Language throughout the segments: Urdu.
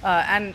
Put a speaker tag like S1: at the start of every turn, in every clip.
S1: and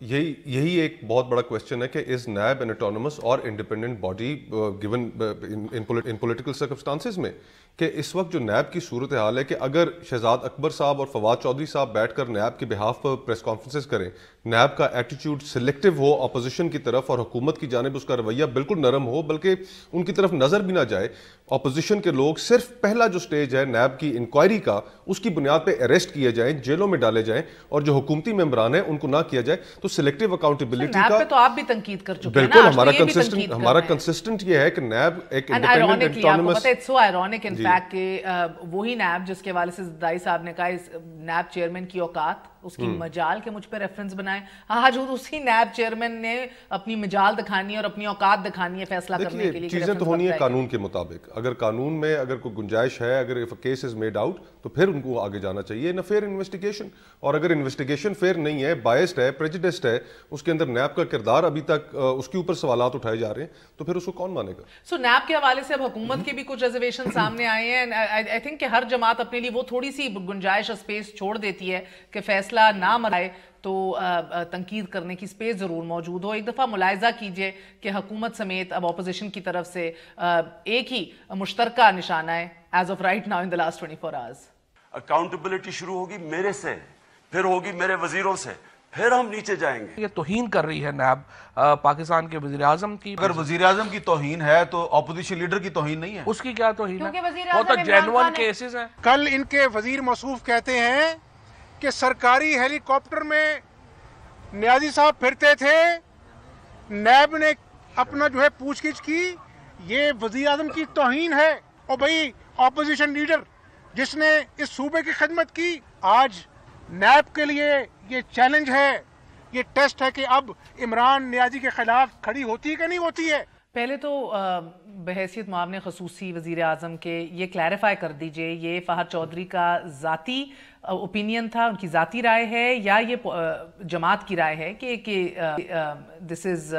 S2: یہی ایک بہت بڑا کوشچن ہے کہ از نیب این اٹونومس اور independent body given in political circumstances میں، کہ اس وقت جو نیب کی صورتحال ہے کہ اگر شہزاد اکبر صاحب اور فواد چودھری صاحب بیٹھ کر نیب کے بہاف پر پریس کانفرنسز کریں، نیب کا ایٹیٹیوڈ سلیکٹو ہو اپوزیشن کی طرف اور حکومت کی جانب اس کا رویہ بالکل نرم ہو، بلکہ ان کی طرف نظر بھی نہ جائے، اپوزیشن کے لوگ صرف پہلا جو سٹیج ہے نیب کی انکوائری کا، اس کی بنیاد پہ اریسٹ کیے جائیں، جیلوں میں ڈالے جائیں، اور جو حکومتی ممبران ہیں ان کو نہ کیا جائے، تو سلیکٹو اکاؤنٹیبلٹی کا
S1: تو آپ بھی تنقید کر چکے ہیں
S2: بالکل ہمارا کنسسٹنٹ یہ ہے کہ نیب ایک independent autonomous,
S1: it's so ironic in fact کہ وہی نیب جس کے حوالے سے زرداری صاحب نے کہا اس نیب چیئرمین کی اوقات، اس کی مجال کے مجھ پہ ریفرنس بنائے، آج اسی نیب چیئرمین نے اپنی مجال دکھانی ہے اور اپنی اوقات دکھانی ہے فیصلہ کرنے کے لیے.
S2: چیزیں تو ہونی ہیں قانون کے مطابق، اگر قانون میں اگر کوئی گنجائش ہے، اگر if a case is made out تو پھر ان کو آگے جانا چاہیے نا فیئر انویسٹیگیشن. اور اگر انویسٹیگیشن فیئر نہیں ہے، بائسڈ ہے، پریجوڈسڈ ہے، اس کے اندر نیب کا کردار ابھی تک اس کے اوپر سوالات اٹھائے جا رہے ہیں، تو پھر اس کو کون مانے گا؟
S1: سو نیب کے حوالے سے اب حکومت کے بھی کچھ ریزرویشن سامنے آئے ہیں. آئی تھنک کہ ہر جماعت اپنے لیے وہ تھوڑی سی گنجائش اسپیس چھوڑ دیتی ہے کہ فیصلہ نہ مرائے تو تنقید کرنے کی سپیس ضرور موجود ہو. ایک دفعہ ملاحظہ کیجئے کہ حکومت سمیت اب اپوزیشن کی طرف سے ایک ہی مشترکہ نشانہ ہے as of right now in the last 24 hours.
S3: Accountability شروع ہوگی میرے سے، پھر ہوگی میرے وزیروں سے، پھر ہم نیچے جائیں گے.
S4: یہ توہین کر رہی ہے نیب پاکستان کے وزیر اعظم کی.
S5: اگر وزیر اعظم کی توہین ہے تو اپوزیشن لیڈر کی توہین نہیں ہے.
S4: اس کی کیا توہین ہے؟ وہ تو جینوئن کیسز ہیں.
S6: کل ان کے وزیر موصوف کہتے ہیں کہ سرکاری ہیلی کاپٹر میں نیازی صاحب پھرتے تھے، نیب نے اپنا جو ہے پوچھ گچھ کی. یہ وزیر اعظم کی توہین ہے. اور بھائی اپوزیشن لیڈر جس نے اس صوبے کی خدمت کی، آج نیب کے لیے یہ چیلنج ہے، یہ ٹیسٹ ہے کہ اب عمران نیازی کے خلاف کھڑی ہوتی ہے کہ نہیں ہوتی ہے.
S1: پہلے تو بحیثیت معاون خصوصی وزیر اعظم کے یہ کلیریفائی کر دیجئے، یہ فہد چودھری کا ذاتی اوپینین تھا، ان کی ذاتی رائے ہے، یا یہ جماعت کی رائے ہے کہ دس از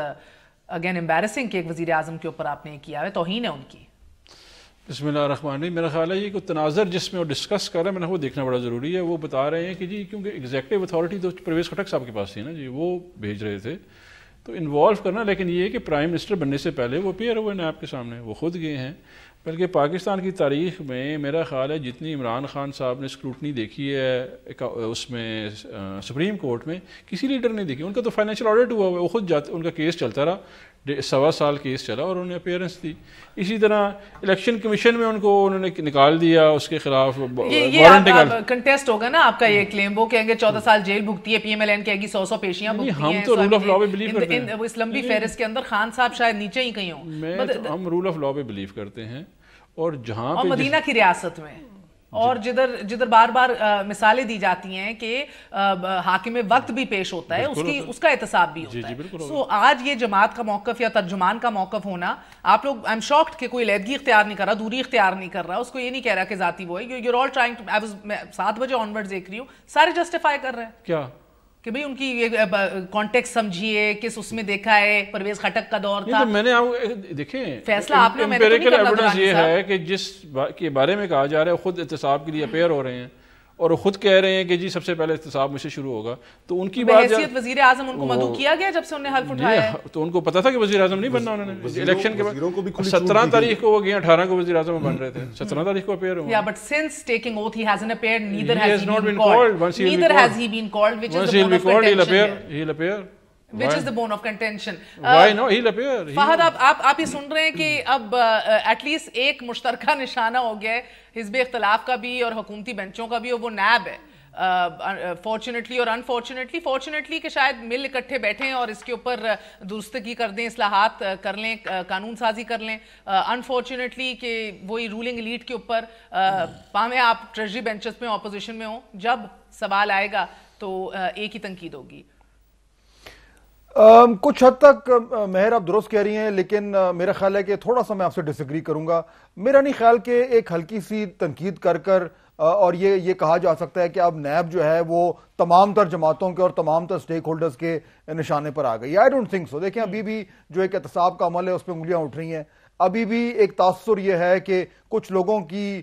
S1: اگین امبیرسنگ کہ ایک وزیر اعظم کے اوپر آپ نے کیا ہے، توہین ہے ان کی؟
S7: بسم اللہ الرحمن الرحیم. میرا خیال ہے یہ کوئی تناظر جس میں وہ ڈسکس کر رہے ہیں، میں نے وہ دیکھنا بڑا ضروری ہے. وہ بتا رہے ہیں کہ جی کیونکہ ایگزیکٹو اتھارٹی تو پرویز خٹک صاحب کے پاس تھی نا جی، وہ بھیج رہے تھے تو انوالو کرنا. لیکن یہ کہ پرائم منسٹر بننے سے پہلے وہ اپیئر ہوئے نیب کے سامنے، وہ خود گئے ہیں. بلکہ پاکستان کی تاریخ میں میرا خیال ہے جتنی عمران خان صاحب نے اسکروٹنی دیکھی ہے اس میں سپریم کورٹ میں، کسی لیڈر نے دیکھی. ان کا تو فائنینشیل آڈٹ ہوا ہوا ہے، وہ خود جاتے، ان کا کیس چلتا رہا، 1.25 سال کیس چلا اور انہوں نے اپیئرنس دی. اسی طرح الیکشن کمیشن میں انہوں نے نکال دیا، اس کے خلاف
S1: یہ کنٹیسٹ ہوگا نا آپ کا. یہ کلیم وہ کہیں گے 14 سال جیل بھگتی ہے، پی ایم ایل این کہے گی 100 پیشیاں بھگتی ہیں.
S7: ہم تو رول آف لا پہ بلیو کرتے ہیں.
S1: اس لمبی فہرست کے اندر خان صاحب شاید نیچے ہی کہیں ہوں.
S7: ہم رول آف لا پہ بلیو کرتے ہیں. اور جہاں
S1: اور مدینہ کی ریاست میں اور جدھر بار بار مثالیں دی جاتی ہیں کہ حاکم وقت بھی پیش ہوتا ہے، اس کا احتساب بھی ہوتا ہے. سو آج یہ جماعت کا موقف یا ترجمان کا موقف ہونا، آپ لوگ آئی ایم شاکڈ کہ کوئی علیحدگی اختیار نہیں کر رہا، دوری اختیار نہیں کر رہا، اس کو یہ نہیں کہہ رہا کہ ذاتی وہ ہے. یو آل ٹرائنگ ٹو، میں 7 بجے آن ورڈ دیکھ رہی ہوں، سارے جسٹیفائی کر رہے ہیں
S7: کیا
S1: کہ بھئی ان کی کانٹیکس سمجھیے، کس اس میں دیکھا ہے، پرویز خٹک کا دور تھا.
S7: میں نے دیکھیں
S1: فیصلہ آپ نے
S7: امپیریکل ایویڈنس یہ ہے کہ جس کے بارے میں کہا جا رہا ہے خود احتساب کے لیے اپیئر ہو رہے ہیں اور وہ خود کہہ رہے ہیں کہ جی سب سے پہلے احتساب مجھ سے شروع ہوگا. تو ان کی
S1: بحیثیت وزیر اعظم ان کو مدعو کیا گیا جب سے انہوں نے حلف اٹھایا ہے.
S7: تو ان کو پتا تھا کہ وزیر اعظم نہیں بننا. انہوں نے الیکشن کے بعد 17 تاریخ کو وہ گئے، 18 کو وزیر اعظم بن رہے تھے، 17 تاریخ کو اپیئر ہوئے.
S1: Yeah, but since taking oath he hasn't appeared, neither has he been called. Neither has he been called, which is the bone of contention.
S7: He'll appear.
S1: Which is the bone of contention.
S7: Why no? He'll appear.
S1: Fahad آپ یہ سن رہے ہیں کہ اب ایٹ لیسٹ ایک مشترکہ نشانہ ہو گیا ہے حزب اختلاف کا بھی اور حکومتی بینچوں کا بھی، اور وہ نیب ہے. فارچونیٹلی اور انفارچونیٹلی، فارچونیٹلی کہ شاید مل اکٹھے بیٹھیں اور اس کے اوپر درستگی کر دیں، اصلاحات کر لیں، قانون سازی کر لیں. انفارچونیٹلی کہ وہی رولنگ ایلیٹ کے اوپر پامیں آپ ٹریجری بینچز میں اپوزیشن میں ہوں، جب سوال آئے گا تو ایک ہی تنقید ہوگی.
S8: کچھ حد تک مہر آپ درست کہہ رہی ہیں، لیکن میرا خیال ہے کہ تھوڑا سا میں آپ سے ڈس ایگری کروں گا. میرا نہیں خیال کہ ایک ہلکی سی تنقید کر اور یہ کہا جا سکتا ہے کہ اب نیب جو ہے وہ تمام تر جماعتوں کے اور تمام تر سٹیک ہولڈرز کے نشانے پر آ گئی. I don't think so. دیکھیں ابھی بھی جو ایک احتساب کا عمل ہے اس پہ انگلیاں اٹھ رہی ہیں. ابھی بھی ایک تاثر یہ ہے کہ کچھ لوگوں کی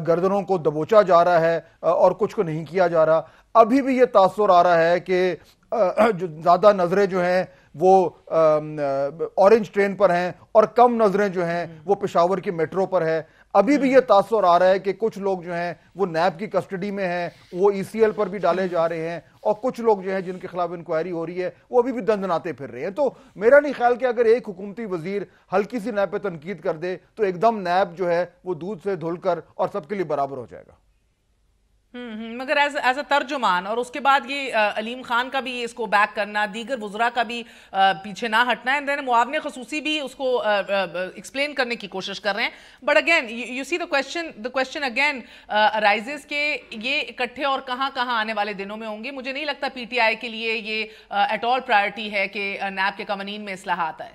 S8: گردنوں کو دبوچا جا رہا ہے اور کچھ کو نہیں کیا جا رہا. ابھی بھی یہ تاثر آ رہا ہے کہ جو زیادہ نظریں جو ہیں وہ اورنج ٹرین پر ہیں اور کم نظریں جو ہیں وہ پشاور کی میٹرو پر ہے. ابھی بھی یہ تاثر آ رہا ہے کہ کچھ لوگ جو ہیں وہ نیب کی کسٹڈی میں ہیں, وہ ای سی ایل پر بھی ڈالے جا رہے ہیں, اور کچھ لوگ جو ہیں جن کے خلاف انکوائری ہو رہی ہے وہ ابھی بھی دندناتے پھر رہے ہیں. تو میرا نہیں خیال کہ اگر ایک حکومتی وزیر ہلکی سی نیب پہ تنقید کر دے تو ایک دم نیب جو ہے وہ دودھ سے دھل کر اور سب کے لیے برابر ہو جائے گا.
S1: مگر ایز اے ترجمان, اور اس کے بعد یہ علیم خان کا بھی اس کو بیک کرنا, دیگر وزراء کا بھی پیچھے نہ ہٹنا, اینڈ دین معاون خصوصی بھی اس کو ایکسپلین کرنے کی کوشش کر رہے ہیں. But again you see the question again arises کہ یہ اکٹھے اور کہاں آنے والے دنوں میں ہوں گے. مجھے نہیں لگتا پی ٹی آئی کے لیے یہ ایٹ آل پرائرٹی ہے کہ نیب کے قوانین میں اصلاحات آئے.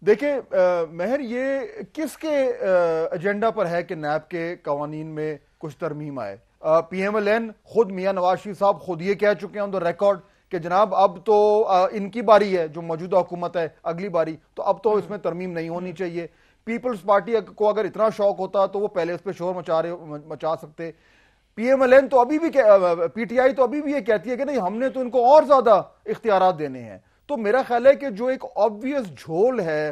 S8: دیکھیں مہر, یہ کس کے ایجنڈا پر ہے کہ نیب کے قوانین میں کچھ ترمیم آئے؟ پی ایم ایل این خود میاں نواز شریف صاحب خود یہ کہہ چکے ہیں آن دا ریکارڈ کہ جناب اب تو ان کی باری ہے, جو موجودہ حکومت ہے اگلی باری, تو اب تو اس میں ترمیم نہیں ہونی چاہیے. پیپلز پارٹی کو اگر اتنا شوق ہوتا تو وہ پہلے اس پہ شور مچا سکتے. پی ایم ایل این تو ابھی بھی, پی ٹی آئی تو ابھی بھی یہ کہتی ہے کہ نہیں, ہم نے تو ان کو اور زیادہ اختیارات دینے ہیں. تو میرا خیال ہے کہ جو ایک آبویس جھول ہے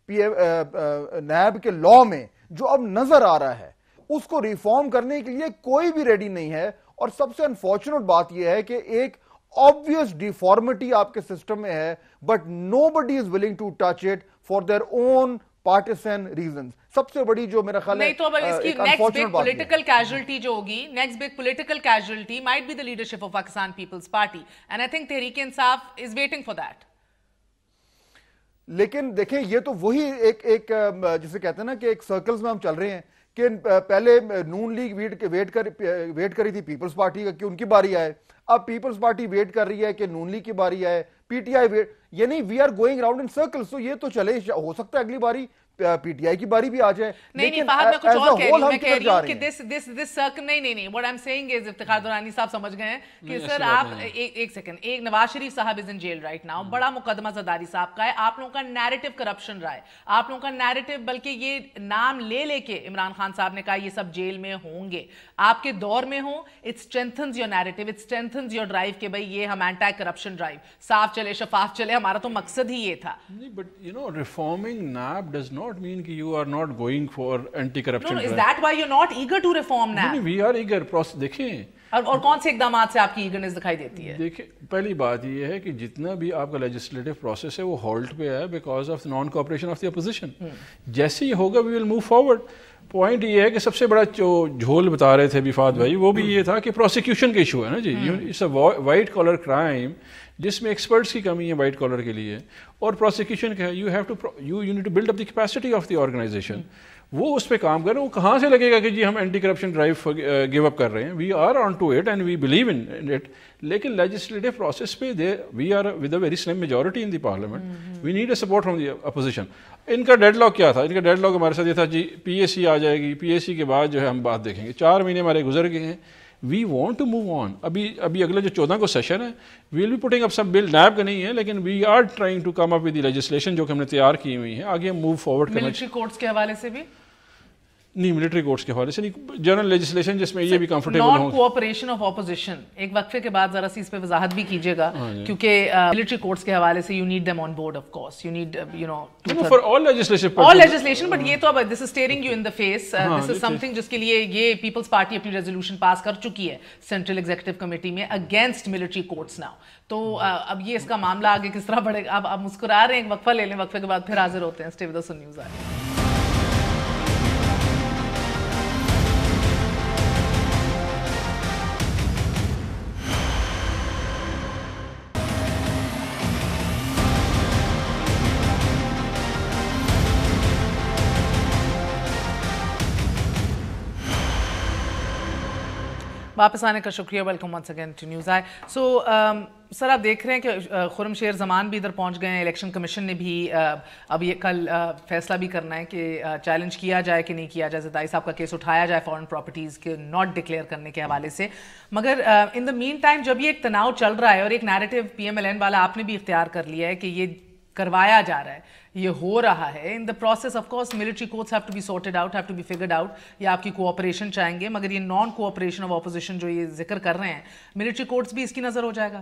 S8: نیب کے لا میں جو اب نظر آ رہا ہے, اس کو ریفارم کرنے کے لیے کوئی بھی ریڈی نہیں ہے. اور سب سے انفارچونیٹ بات یہ ہے کہ ایک obvious deformity آپ کے سسٹم میں ہے, but nobody is willing to touch it for their own partisan reasons. سب سے بڑی جو میرا خیال ہے
S1: نہیں تو اب اس کی نیکسٹ بگ پولیٹیکل کیجولٹی جو ہوگی, next big political casualty might be the leadership of Pakistan People's Party, and I think Tehreek Insaf is waiting for that.
S8: لیکن دیکھیں یہ تو وہی ایک جسے کہتے ہیں نا کہ ایک سرکلز میں ہم چل رہے ہیں کہ پہلے نون لیگ ویٹ کری تھی پیپلز پارٹی کا کہ ان کی باری آئے, اب پیپلز پارٹی ویٹ کر رہی ہے کہ نون لیگ کی باری آئے, پی ٹی آئی ویٹ, یعنی we are going round in circles. تو یہ تو چلے, ہو سکتا ہے اگلی باری پی ٹی آئی کی باری بھی آ جائے.
S1: نہیں فہد, میں کچھ اور کہہ رہی ہوں کہ this circle, نہیں what I'm saying is Iftikhar Durrani صاحب سمجھ گئے ہیں کہ سر آپ ایک سیکنڈ, ایک نواز شریف صاحب is in jail right now, بڑا مقدمہ زرداری صاحب کا ہے, آپ لوگوں کا نیریٹو کرپشن رہا ہے, آپ لوگوں کا نیریٹو, بلکہ یہ نام لے کے عمران خان صاحب نے کہا یہ سب جیل میں ہوں گے, آپ کے دور میں ہوں, it strengthens your narrative, it strengthens your drive کہ بھئی یہ ہم اینٹی کرپشن ڈرائیو صاف چلے شفاف چلے, ہمارا تو مقصد ہی یہ تھا.
S7: But you know, reforming NAB does not mean that you are not going for anti-corruption.
S1: No, is that why you're not eager to reform NAB?
S7: We are eager. دیکھیں
S1: اور کون سے اقدامات سے آپ کی ایگرنس دکھائی دیتی ہے؟
S7: دیکھیں پہلی بات یہ ہے کہ جتنا بھی آپ کا لیجسلیٹو پروسیس ہے وہ ہولڈ پہ ہے because of non cooperation of the opposition. جیسے ہی ہوگا وی ول موو فارورڈ. پوائنٹ یہ ہے کہ سب سے بڑا جو جھول بتا رہے تھے بیفات بھائی, وہ بھی یہ تھا کہ پروسیکیوشن کا ایشو ہے نا جی. It's a white collar crime جس میں ایکسپرٹس کی کمی ہے وائٹ کالر کے لیے, اور پروسیکیوشن کا ہے you need to build up the capacity of the organization. وہ اس پہ کام کر رہے ہیں. وہ کہاں سے لگے گا کہ جی ہم anti corruption drive give up کر رہے ہیں. We are on to it and we believe in it, لیکن لیجسلیٹو پروسیس پہ we are with a very slim majority in the parliament, we need a support from the opposition. ان کا ڈیڈ لاک کیا تھا؟ ان کا ڈیڈ لاک ہمارے ساتھ یہ تھا جی پی ایس سی آ جائے گی, پی ایس سی کے بعد جو ہے ہم بات دیکھیں گے. 4 مہینے ہمارے گزر گئے ہیں. We want to move on. ابھی اگلے جو 14 کو سیشن ہے, we will be putting up some bill, NAB کا نہیں ہے لیکن we are trying to come up with the legislation جو کہ ہم نے تیار کی ہوئی ہے. آگے ہم موو فارورڈ کرنا.
S1: ملٹری کورٹس کے حوالے سے بھی
S7: نہیں, ملٹری کورٹس کے حوالے سے نہیں, جنرل لیجسلیشن جس میں یہ بھی کمفرٹیبل ہوں.
S1: نان کوآپریشن آف اپوزیشن, ایک وقفے کے بعد ذرا سی اس پہ وضاحت بھی کیجیے گا, کیونکہ ملٹری کورٹس کے حوالے سے you need them on board, of course you need
S7: for all
S1: legislation, but یہ تو اب this is staring you in the face, this is something جس کے لیے یہ پیپلز پارٹی اپنی ریزولوشن پاس کر چکی ہے سینٹرل ایگزیکٹو کمیٹی میں اگینسٹ ملٹری کورٹس ناؤ. تو اب یہ اس کا معاملہ آگے کس طرح بڑھے گا؟ اب مسکرا رہے ہیں, ایک وقفہ لے لیں, وقفے کے بعد پھر حاضر ہوتے ہیں. Stay with us on News Eye. واپس آنے کا شکریہ. Welcome once again to News Eye. So sir آپ دیکھ رہے ہیں کہ خرم شیر زمان بھی ادھر پہنچ گئے ہیں. الیکشن کمیشن نے بھی اب یہ کل فیصلہ بھی کرنا ہے کہ چیلنج کیا جائے کہ نہیں کیا جائے, زرداری صاحب کا کیس اٹھایا جائے فارن پراپرٹیز کے ناٹ ڈکلیئر کرنے کے حوالے سے. مگر ان دا مین ٹائم جب یہ ایک تناؤ چل رہا ہے اور ایک narrative P M L N والا آپ نے بھی اختیار کر لیا ہے کہ یہ کروایا جا رہا ہے, یہ ہو رہا ہے, in the process of course military courts have to be sorted out, have to be figured out. یا آپ کی کوآپریشن چاہیں گے, مگر یہ نان کوآپریشن آف اپوزیشن جو یہ ذکر کر رہے ہیں, ملٹری کورٹس بھی اس کی نظر ہو جائے گا.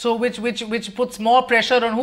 S1: So which puts more pressure on who?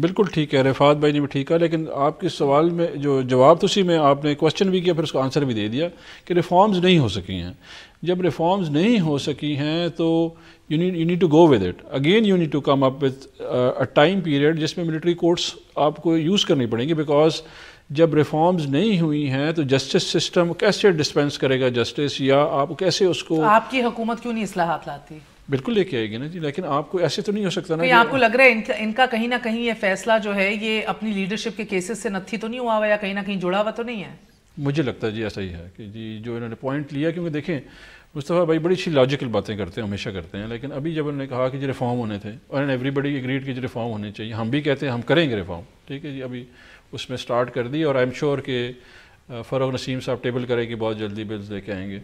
S7: بالکل ٹھیک ہے, رفعت بھائی نے بھی ٹھیک ہے, لیکن آپ کے سوال میں جو جواب تو اسی میں آپ نے کوشچن بھی کیا پھر اس کو آنسر بھی دے دیا کہ ریفارمز نہیں ہو سکی ہیں. جب ریفارمز نہیں ہو سکی ہیں تو you need to go with it. Again you need to come up with a time period جس میں ملٹری کورٹس آپ کو یوز کرنی پڑیں گی, بیکاز جب ریفارمز نہیں ہوئی ہیں تو جسٹس سسٹم کیسے ڈسپینس کرے گا جسٹس, یا آپ کیسے اس کو.
S1: آپ کی حکومت کیوں نہیں اصلاحات لاتی؟
S7: بالکل لے کے آئے گی نا جی, لیکن آپ کو ایسے تو نہیں ہو سکتا نا.
S1: آپ کو لگ رہا ہے ان کا کہیں نہ کہیں یہ فیصلہ جو ہے یہ اپنی لیڈرشپ کے کیسز سے نتھی تو نہیں ہوا ہوا, یا کہیں نہ کہیں جڑا ہوا تو نہیں ہے؟
S7: مجھے لگتا ہے جی ایسا ہی ہے کہ جی جو انہوں نے پوائنٹ لیا, کیونکہ دیکھیں مصطفیٰ بھائی بڑی اچھی لاجیکل باتیں کرتے ہیں, ہمیشہ کرتے ہیں, لیکن ابھی جب انہوں نے کہا کہ جو ریفارم ہونے تھے اور ایوری بڈی ایگریڈ کہ جو ریفارم ہونے چاہیے, ہم بھی کہتے ہیں ہم کریں گے ریفارم, ٹھیک ہے جی, ابھی اس میں سٹارٹ کر دی, اور آئی ایم شیور کہ فروغ نسیم صاحب ٹیبل کرے کہ بہت جلدی بلز لے کے آئیں گے,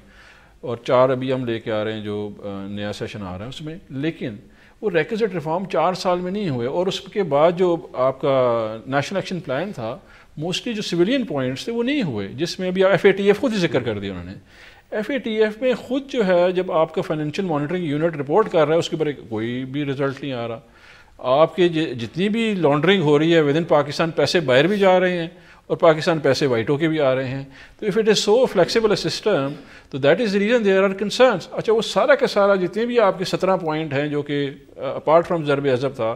S7: اور 4 ابھی ہم لے کے آ رہے ہیں جو نیا سیشن آ رہا ہے اس میں. لیکن وہ ریکوزٹ ریفارم 4 سال میں نہیں ہوئے, اور اس کے بعد جو آپ کا نیشنل ایکشن پلان تھا موسٹلی جو سویلین پوائنٹس تھے وہ نہیں ہوئے, جس میں ابھی FATF خود ہی ذکر کر دیا انہوں نے. FATF میں خود جو ہے جب آپ کا فائنینشیل مانیٹرنگ یونٹ رپورٹ کر رہا ہے اس کے اوپر کوئی بھی رزلٹ نہیں آ رہا. آپ کے جتنی بھی لانڈرنگ ہو رہی ہے ود ان پاکستان, پیسے باہر بھی جا رہے ہیں اور پاکستان پیسے وائٹ ہو کے بھی آ رہے ہیں. تو if it is so flexible a system تو that is the reason there are concerns. اچھا وہ سارا کا سارا جتنے بھی آپ کے 17 پوائنٹ ہیں جو کہ اپارٹ فرام ضرب عضب تھا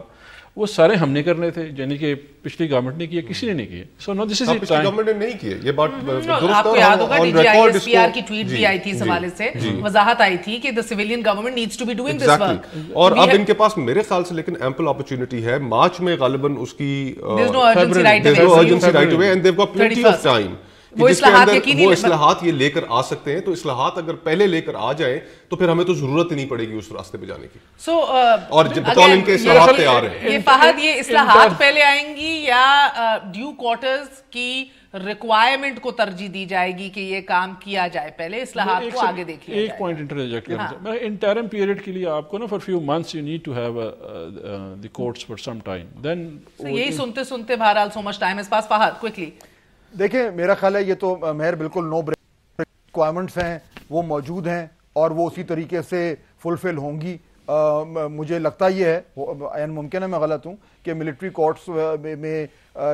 S7: وہ سارے ہم نے کرنے تھے, یعنی کہ پچھلی گورنمنٹ نے کیے, کسی نے نہیں کیے. سو نو دس از اٹ.
S2: پچھلی گورنمنٹ نے نہیں کیے, یہ بات
S1: آپ کو یاد ہوگا DGISPR کی ٹویٹ بھی آئی تھی اس حوالے سے, وضاحت آئی تھی کہ the civilian government needs to be doing this work.
S2: اور اب ان کے پاس میرے خیال سے لیکن ایمپل اپرچونٹی ہے. مارچ میں غالباً اس کی
S1: there's no urgency right away
S2: and they've got plenty of time.
S1: وہ
S2: اصلاحات یہ لے کر آ سکتے ہیں, تو اصلاحات اگر پہلے لے کر آ جائیں تو پھر ہمیں تو ضرورت ہی نہیں پڑے گی اس راستے پہ جانے کی. اور بطول ان کے اصلاحات تیار ہیں.
S1: یہ فہد, یہ اصلاحات پہلے آئیں گی یا ڈیو کوارٹرز کی ریکوائرمنٹ کو ترجیح دی جائے گی کہ یہ کام کیا جائے پہلے, اصلاحات کو آگے دیکھ لیا جائے؟
S7: ایک پوائنٹ انٹرجیکٹ کرنا چاہتا ہوں. انٹرم پیریڈ کے لیے آپ کو نا for few months you need to have the courts for some time, then
S1: یہی سنتے سنتے بہرحال so much time is pass. Fahad quickly.
S8: دیکھیں میرا خیال ہے یہ تو مہر بالکل نو بریک ریکوائرمنٹس ہیں وہ موجود ہیں اور وہ اسی طریقے سے فلفل ہوں گی. مجھے لگتا یہ ہے, ممکن ہے میں غلط ہوں, کہ ملٹری کورٹس میں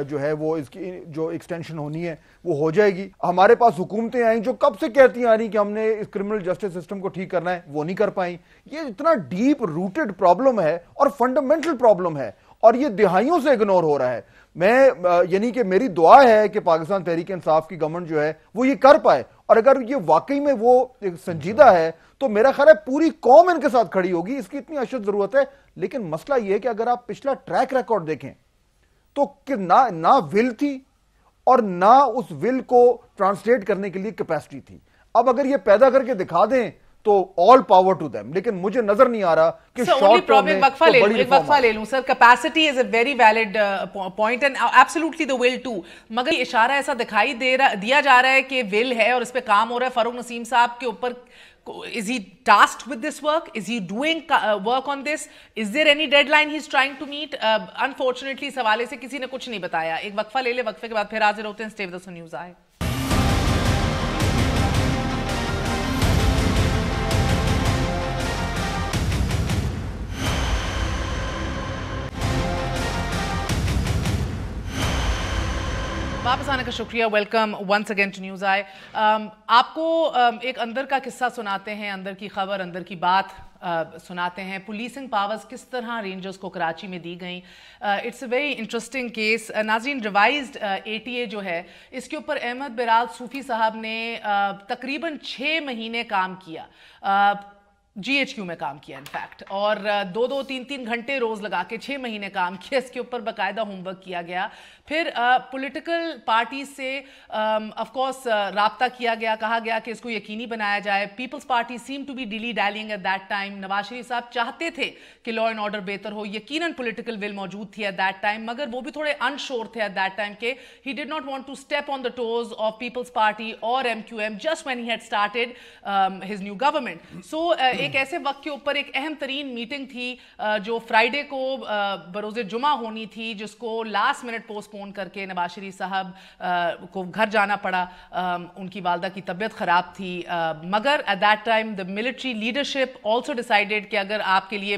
S8: جو ہے وہ اس کی جو ایکسٹینشن ہونی ہے وہ ہو جائے گی. ہمارے پاس حکومتیں آئیں جو کب سے کہتی آ رہی کہ ہم نے اس کرمنل جسٹس سسٹم کو ٹھیک کرنا ہے, وہ نہیں کر پائیں. یہ اتنا ڈیپ روٹڈ پرابلم ہے اور فنڈامنٹل پرابلم ہے, اور یہ دہائیوں سے اگنور ہو رہا ہے. میں یعنی کہ میری دعا ہے کہ پاکستان تحریک انصاف کی گورنمنٹ جو ہے وہ یہ کر پائے, اور اگر یہ واقعی میں وہ سنجیدہ ہے تو میرا خیال ہے پوری قوم ان کے ساتھ کھڑی ہوگی. اس کی اتنی اشد ضرورت ہے. لیکن مسئلہ یہ ہے کہ اگر آپ پچھلا ٹریک ریکارڈ دیکھیں تو کہ نہ ول تھی اور نہ اس ول کو ٹرانسلیٹ کرنے کے لیے کیپیسٹی تھی. اب اگر یہ پیدا کر کے دکھا دیں تو all power to them, لیکن مجھے نظر نہیں آ رہا کہ شارٹ ٹرم میں
S1: ایک وقفہ لے لوں سر. capacity is a very valid point and absolutely the will too, مگر یہ اشارہ ایسا دکھائی دیا جا رہا ہے کہ will ہے اور اس پہ کام ہو رہا ہے. فاروق نسیم صاحب کے اوپر is he tasked with this work? Is he doing work on this? Is there any deadline he's trying to meet? Unfortunately اس حوالے سے کسی نے کچھ نہیں بتایا. ایک وقفہ لے لے, وقفے کے بعد پھر حاضر ہوتے ہیں. Stay with us on News Eye. واپس آنے کا شکریہ. Welcome once again to News Eye. آپ کو ایک اندر کا قصہ سناتے ہیں, اندر کی خبر, اندر کی بات سناتے ہیں. پولیسنگ پاورز کس طرح رینجرز کو کراچی میں دی گئیں. It's a very interesting case. ناظرین, ریوائزڈ ATA جو ہے اس کے اوپر احمد برال صوفی صاحب نے تقریباً 6 مہینے کام کیا, GHQ میں کام کیا انفیکٹ, اور 2-2, 3-3 گھنٹے روز لگا کے 6 مہینے کام کیا. اس کے اوپر باقاعدہ ہوم ورک کیا گیا. پھر پولیٹیکل پارٹیز سے آف کورس رابطہ کیا گیا, کہا گیا کہ اس کو یقینی بنایا جائے. Peoples Party seem to be dilly dallying at that time. Nawaz Sharif صاحب چاہتے تھے کہ لا اینڈ آرڈر بہتر ہو, یقیناً پولیٹیکل ول موجود تھی ایٹ دیٹ ٹائم, مگر وہ بھی تھوڑے انشور تھے ایٹ دیٹ ٹائم کہ he did not want to step on the toes of Peoples Party اور MQM just when he had started his new government. So ایک ایسے وقت کے اوپر ایک اہم ترین میٹنگ تھی جو فرائیڈے کو بروز جمعہ ہونی تھی, جس کو لاسٹ منٹ پوسٹ پون کر کے نواز شریف صاحب کو گھر جانا پڑا. ان کی والدہ کی طبیعت خراب تھی, مگر at that time the military leadership also decided کہ اگر آپ کے لیے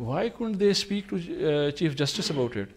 S7: Why couldn't they speak to Chief Justice about it?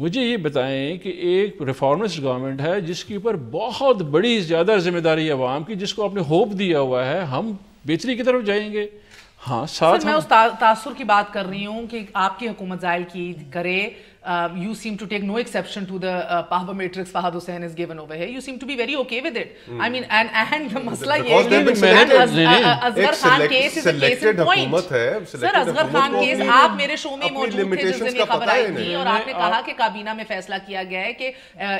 S7: مجھے یہ بتائیں کہ ایک ریفارمسٹ گورنمنٹ ہے جس کے اوپر بہت بڑی زیادہ ذمہ داری ہے عوام کی، جس کو آپ نے ہوپ دیا ہوا ہے ہم بہتری کی طرف جائیں گے. ہاں ساتھ
S1: میں اس تاثر کی بات کر رہی ہوں کہ آپ کی حکومت ظاہر کی کرے. You seem to take no exception to the power matrix Fahad Hussain is given over here. You seem to be very okay with it. I mean, and the masla ye hai ki Asghar Khan case is a case in point. Sir, Asghar Khan case آپ میرے شو میں موجود تھے جس دن یہ خبر آئی تھی اور آپ نے کہا کہ کابینہ میں فیصلہ کیا گیا ہے کہ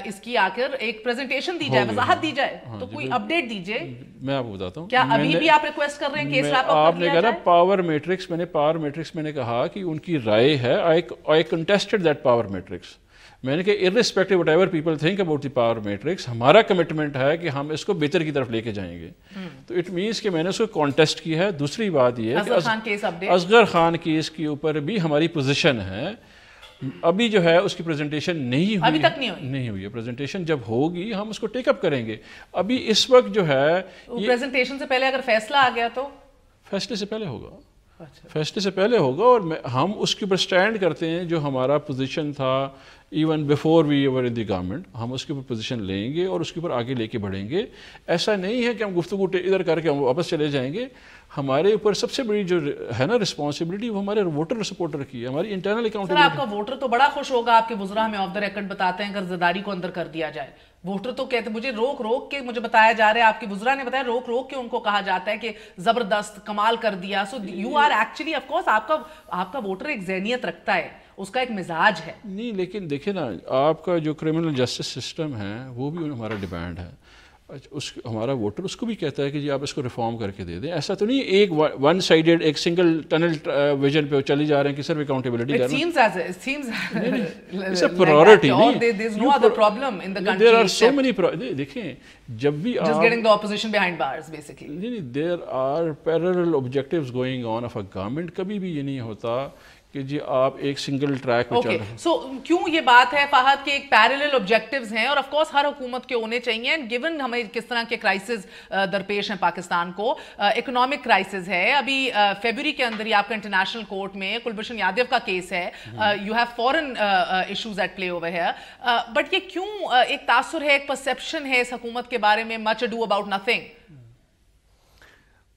S1: اس کی آ کر ایک پریزنٹیشن دی جائے، وضاحت دی جائے. تو کوئی اپڈیٹ دیجئے.
S7: میں آپ کو بتاتا ہوں
S1: کیا ابھی بھی آپ ریکویسٹ کر رہے ہیں کیس ریپ اپ
S7: آپ نے کہا نا پاور میٹرکس، میں نے کہا کہ ان کی رائے ہے. I contested that power matrix. میں نے کہا irrespective whatever people think about the power matrix، ہمارا کمٹمنٹ ہے کہ ہم اس کو بہتر کی طرف لے کے جائیں گے. تو اٹ مینس کہ میں نے اس کو کانٹیسٹ کی ہے. دوسری بات یہ ہے کہ اصغر خان کیس کے اوپر بھی ہماری پوزیشن ہے. ابھی جو ہے اس کی پریزنٹیشن نہیں ہوئی،
S1: ابھی تک نہیں
S7: ہوئی ہے. پریزنٹیشن جب ہوگی ہم اس کو ٹیک اپ کریں گے. ابھی اس وقت جو ہے
S1: پریزنٹیشن سے پہلے اگر فیصلہ آ گیا تو
S7: فیصلے سے پہلے ہوگا. فیصلے سے پہلے ہوگا اور ہم اس کے اوپر سٹینڈ کرتے ہیں. جو ہمارا پوزیشن تھا even before we ever in the government, ہم اس کے اوپر پوزیشن لیں گے اور اس کے اوپر آگے لے کے بڑھیں گے. ایسا نہیں ہے کہ ہم گفتگو ادھر کر کے ہم واپس چلے جائیں گے. ہمارے اوپر سب سے بڑی جو ہے نا رسپانسبلٹی وہ ہمارے ووٹر سپورٹر کی ہے، ہماری انٹرنل اکاؤنٹیبلٹی.
S1: آپ کا ووٹر تو بڑا خوش ہوگا آپ کے وزراء میں آف دا ریکارڈ بتاتے ہیں قرضداری کو اندر کر دیا جائے. ووٹر تو کہتے ہیں مجھے روک کے مجھے بتایا جا رہا ہے، آپ کے وزراء نے بتایا روک کے ان کو کہا جاتا ہے کہ زبردست کمال کر دیا. So you are actually of course آپ کا ووٹر ایک ذہنیت رکھتا ہے، اس کا ایک مزاج ہے.
S7: نہیں لیکن دیکھیں نا آپ کا جو کرمنل جسٹس سسٹم ہے وہ بھی ہمارا ڈیمانڈ ہے. ہمارا ووٹر اس کو بھی کہتا ہے کہ جی آپ اس کو ریفارم کر کے دے دیں. ایسا تو نہیں ایک ون سائیڈڈ ایک سنگل ٹنل ویژن پہ چلی جا رہے ہیں کہ صرف اکاؤنٹیبلٹی دیکھیں جب بھی there are parallel objectives going on of a government. کبھی بھی یہ نہیں ہوتا کہ جی آپ ایک سنگل ٹریک پہ چل رہے ہیں.
S1: سو کیوں یہ بات ہے فہد کہ ایک پیرلل آبجیکٹیوز ہیں اور آف کورس ہر حکومت کے ہونے چاہیے. اینڈ گیون ہمیں کس طرح کے کرائسس درپیش ہیں پاکستان کو، اکنامک کرائسس ہے. ابھی فیبروری کے اندر ہی آپ کا انٹرنیشنل کورٹ میں کلبھوشن یادو کا کیس ہے. You have foreign issues at play over here. But یہ کیوں ایک تاثر ہے، ایک پرسیپشن ہے اس حکومت کے بارے میں مچ اڈو اباؤٹ نتھنگ؟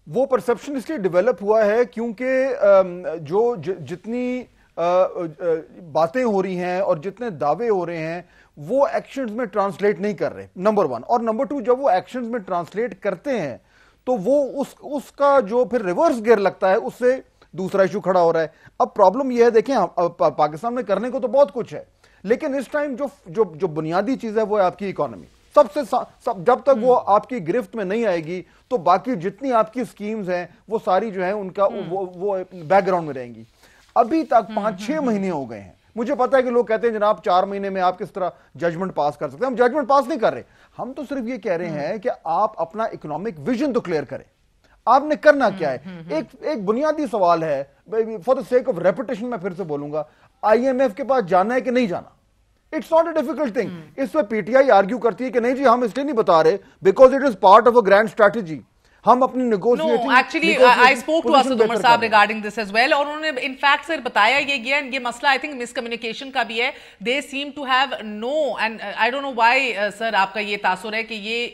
S8: وہ پرسیپشن اس لیے ڈیولپ ہوا ہے کیونکہ جو جتنی باتیں ہو رہی ہیں اور جتنے دعوے ہو رہے ہیں وہ ایکشنز میں ٹرانسلیٹ نہیں کر رہے، نمبر 1. اور نمبر 2 جب وہ ایکشنز میں ٹرانسلیٹ کرتے ہیں تو وہ اس کا جو پھر ریورس گیئر لگتا ہے اس سے دوسرا ایشو کھڑا ہو رہا ہے. اب پرابلم یہ ہے دیکھیں پاکستان میں کرنے کو تو بہت کچھ ہے لیکن اس ٹائم جو بنیادی چیز ہے وہ ہے آپ کی اکانومی. جب تک وہ آپ کی گرفت میں نہیں آئے گی تو باقی جتنی آپ کی سکیمز ہیں وہ ساری جو ہیں ان کا وہ بیک گراؤنڈ میں رہیں گی. ابھی تک 5-6 مہینے ہو گئے ہیں. مجھے پتا ہے کہ لوگ کہتے ہیں جناب 4 مہینے میں آپ کس طرح ججمنٹ پاس کر سکتے ہیں. ہم ججمنٹ پاس نہیں کر رہے، ہم تو صرف یہ کہہ رہے ہیں کہ آپ اپنا اکنامک ویژن تو کلیئر کریں. آپ نے کرنا کیا ہے؟ ایک بنیادی سوال ہے for the sake of repetition میں پھر سے بولوں گا، IMF کے پاس جانا ہے کہ نہیں جانا؟ It's not a difficult thing. اس پہ پی ٹی آئی آرگیو کرتی ہے کہ نہیں جی ہم اس لیے نہیں بتا رہے because it is part of a grand strategy. ہم اپنی negotiating
S1: No, actually I spoke to Asad Umar صاحب regarding this as well اور انہوں نے in fact sir بتایا یہ مسئلہ I think miscommunication کا بھی ہے. They seem to have no and I don't know why sir آپ کا یہ تاثر ہے کہ یہ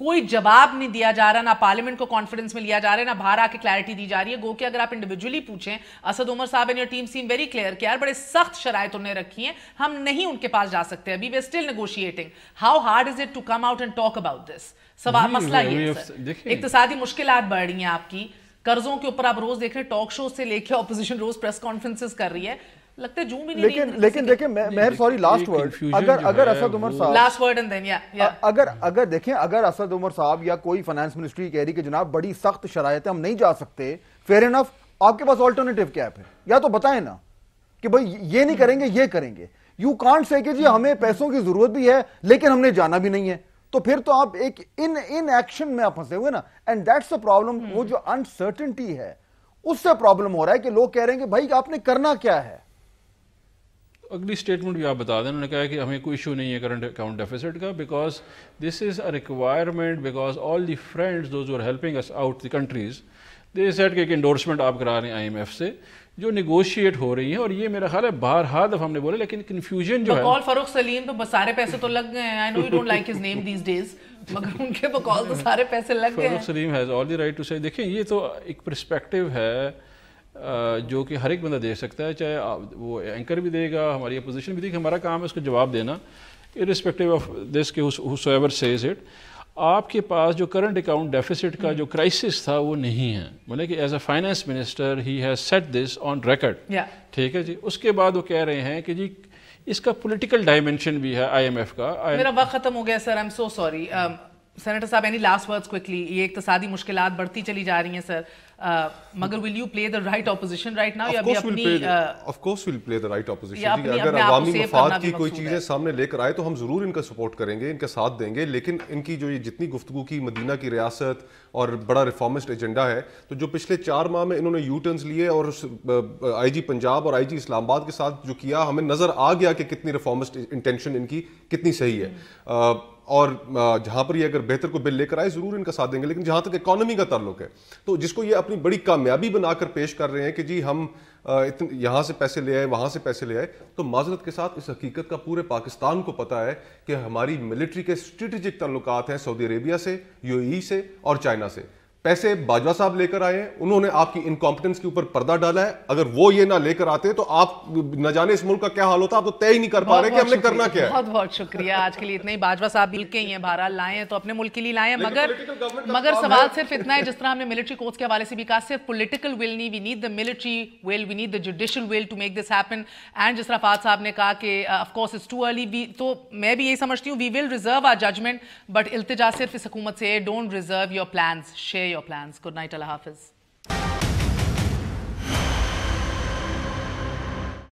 S1: کوئی جواب نہیں دیا جا رہا، نہ پارلیمنٹ کو کانفیڈنس میں لیا جا رہا ہے، نہ باہر آ کے کلیئرٹی دی جا رہی ہے. گو کہ اگر آپ انڈیویجولی پوچھیں اسد عمر صاحب and your team seem very clear کہ یار بڑے سخت شرائط انہوں نے رکھی ہیں، ہم نہیں ان کے پاس جا سکتے ابھی. We are still negotiating. How hard is it to come out and talk about this? سوال مسئلہ یہ ہے سر، اقتصادی مشکلات بڑھ رہی ہیں آپ کی، قرضوں کے اوپر آپ روز دیکھ رہے ہیں ٹاک شو سے لے کے اپوزیشن روز پریس کانفرنسز کر رہی ہے. لگتا ہے جو بھی نہیں.
S8: لیکن دیکھیں مہر سوری لاسٹ ورڈ، اگر اسد عمر صاحب
S1: لاسٹ ورڈ اینڈ دین
S8: اگر دیکھیں اگر اسد عمر صاحب یا کوئی فائنانس منسٹری کہہ رہی کہ جناب بڑی سخت شرائط ہم نہیں جا سکتے، فیئر انف، آپ کے پاس آلٹرنیٹیو کیا ہے پھر؟ یا تو بتائیں نا کہ بھائی یہ نہیں کریں گے یہ کریں گے. یو کانٹ سے کہ جی ہمیں پیسوں کی ضرورت بھی ہے لیکن ہم نے جانا بھی نہیں ہے. تو پھر تو آپ ایک ان ایکشن میں آپ پھنسے ہوئے نا. And that's a problem. وہ جو انسرٹنٹی ہے اس سے پرابلم ہو رہا ہے کہ لوگ کہہ رہے ہیں کہ بھائی آپ نے کرنا کیا ہے.
S7: اگلی اسٹیٹمنٹ بھی آپ بتا دیں، انہوں نے کہا کہ ہمیں کوئی ایشو نہیں ہے کرنٹ اکاؤنٹ ڈیفیسٹ کا because this is a requirement because all the friends those who are helping us out the countries they set کہ ایک انڈورسمنٹ آپ کرا رہے ہیں آئی ایم ایف سے جو نیگوشیٹ ہو رہی ہیں, اور یہ میرا خیال ہے بہرحال دفعہ ہم نے بولے, لیکن کنفیوژن جو ہے
S1: بقول فاروق سلیم تو سارے پیسے تو لگ گئے ہیں. I know you don't like his name these days, مگر ان کے بقول تو سارے پیسے لگ گئے ہیں.
S7: Farooq Salim has all the right to say. دیکھیں یہ تو ایک پرسپیکٹیو ہے جو کہ ہر ایک بندہ دیکھ سکتا ہے, چاہے وہ اینکر بھی دے گا, ہماری اپوزیشن بھی دے گی, ہمارا کام ہے اس کو جواب دینا irrespective of this کہ whosoever says it. آپ کے پاس جو کرنٹ اکاؤنٹ ڈیفیسٹ کا جو کرائسس تھا وہ نہیں ہے, مطلب کہ as a finance minister he has said this on record, ٹھیک ہے جی. اس کے بعد وہ کہہ رہے ہیں کہ جی اس کا پولیٹیکل ڈائمینشن بھی ہے آئی ایم ایف کا.
S1: میرا وقت ختم ہو گیا sir, I am so sorry. Senator صاحب اینی لاسٹ ورڈز کوئکلی, یہ اقتصادی مشکلات بڑھتی چلی جا رہی ہیں سر, مگر will you play the right opposition right now, یا ابھی اپنی
S2: of course will play the right opposition. اگر عوامی مفاد کی کوئی چیزیں سامنے لے کر آئے تو ہم ضرور ان کا سپورٹ کریں گے, ان کا ساتھ دیں گے, لیکن ان کی جو یہ جتنی گفتگو کی مدینہ کی ریاست اور بڑا ریفارمسٹ ایجنڈا ہے, تو جو پچھلے 4 ماہ میں انہوں نے یو ٹرنز لیے اور آئی جی پنجاب اور آئی جی اسلام آباد کے ساتھ جو کیا, ہمیں نظر آ گیا کہ کتنی ریفارمسٹ انٹینشن ان کی کتنی صحیح ہے. اور جہاں پر یہ اگر بہتر کو بل لے کر آئے ضرور ان کا ساتھ دیں گے. لیکن جہاں تک اکانومی کا تعلق ہے, تو جس کو یہ اپنی بڑی کامیابی بنا کر پیش کر رہے ہیں کہ جی ہم یہاں سے پیسے لے آئے, وہاں سے پیسے لے آئے, تو معذرت کے ساتھ اس حقیقت کا پورے پاکستان کو پتہ ہے کہ ہماری ملٹری کے اسٹریٹجک تعلقات ہیں سعودی عربیہ سے, یو اے ای سے اور چائنا سے. پیسے باجوہ صاحب لے کر آئے ہیں, انہوں نے آپ کی انکمپٹنس کے اوپر پردہ ڈالا ہے. اگر وہ یہ نہ لے کر آتے تو آپ نہ جانے اس ملک کا کیا حال ہوتا, آپ تو طے ہی نہیں کر پا رہے کہ ہم نے کرنا کیا ہے.
S1: بہت بہت شکریہ آج کے لیے اتنا ہی. باجوہ صاحب مل کے ہی ہیں, بہرحال لائے ہیں تو اپنے ملک کے لیے لائے ہیں, مگر سوال صرف اتنا ہے, جس طرح ہم نے ملٹری کورٹس کے حوالے سے بھی کہا, صرف پولیٹیکل ول نہیں, we need the military will, we need the judicial will to make this happen. And جس طرح فہد صاحب نے کہا کہ of course it's too early, تو میں بھی یہی سمجھتی ہوں we will reserve our judgement, but التجا صرف اس حکومت سے, don't reserve your plans, share your plans. Good night, اللہ حافظ.